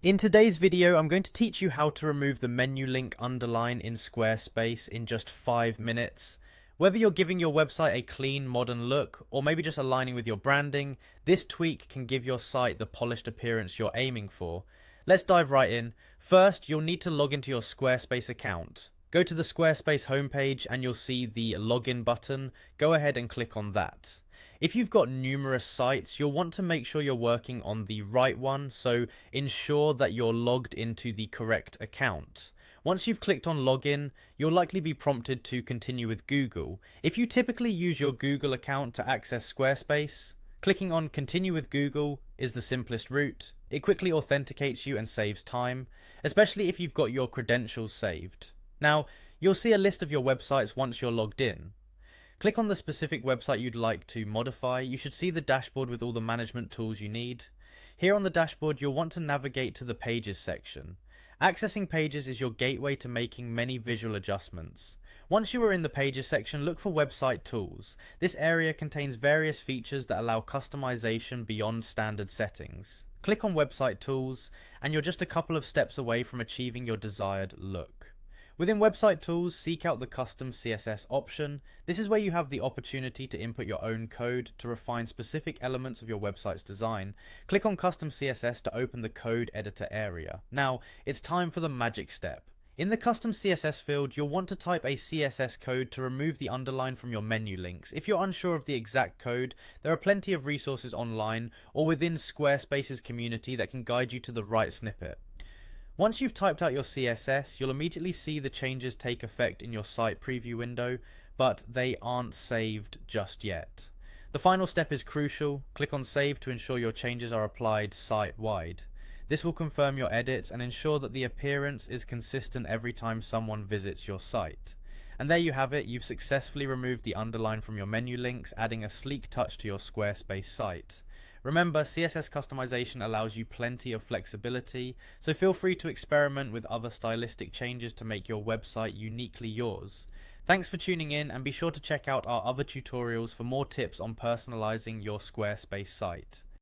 In today's video, I'm going to teach you how to remove the menu link underline in Squarespace in just 5 minutes. Whether you're giving your website a clean, modern look, or maybe just aligning with your branding, this tweak can give your site the polished appearance you're aiming for. Let's dive right in. First, you'll need to log into your Squarespace account. Go to the Squarespace homepage and you'll see the login button. Go ahead and click on that. If you've got numerous sites, you'll want to make sure you're working on the right one, so ensure that you're logged into the correct account. Once you've clicked on login, you'll likely be prompted to continue with Google. If you typically use your Google account to access Squarespace, clicking on continue with Google is the simplest route. It quickly authenticates you and saves time, especially if you've got your credentials saved. Now, you'll see a list of your websites once you're logged in. Click on the specific website you'd like to modify. You should see the dashboard with all the management tools you need. Here on the dashboard, you'll want to navigate to the Pages section. Accessing Pages is your gateway to making many visual adjustments. Once you are in the Pages section, look for Website Tools. This area contains various features that allow customization beyond standard settings. Click on Website Tools, and you're just a couple of steps away from achieving your desired look. Within Website Tools, seek out the Custom CSS option. This is where you have the opportunity to input your own code to refine specific elements of your website's design. Click on Custom CSS to open the code editor area. Now, it's time for the magic step. In the Custom CSS field, you'll want to type a CSS code to remove the underline from your menu links. If you're unsure of the exact code, there are plenty of resources online or within Squarespace's community that can guide you to the right snippet. Once you've typed out your CSS, you'll immediately see the changes take effect in your site preview window, but they aren't saved just yet. The final step is crucial. Click on Save to ensure your changes are applied site-wide. This will confirm your edits and ensure that the appearance is consistent every time someone visits your site. And there you have it, you've successfully removed the underline from your menu links, adding a sleek touch to your Squarespace site. Remember, CSS customization allows you plenty of flexibility, so feel free to experiment with other stylistic changes to make your website uniquely yours. Thanks for tuning in, and be sure to check out our other tutorials for more tips on personalizing your Squarespace site.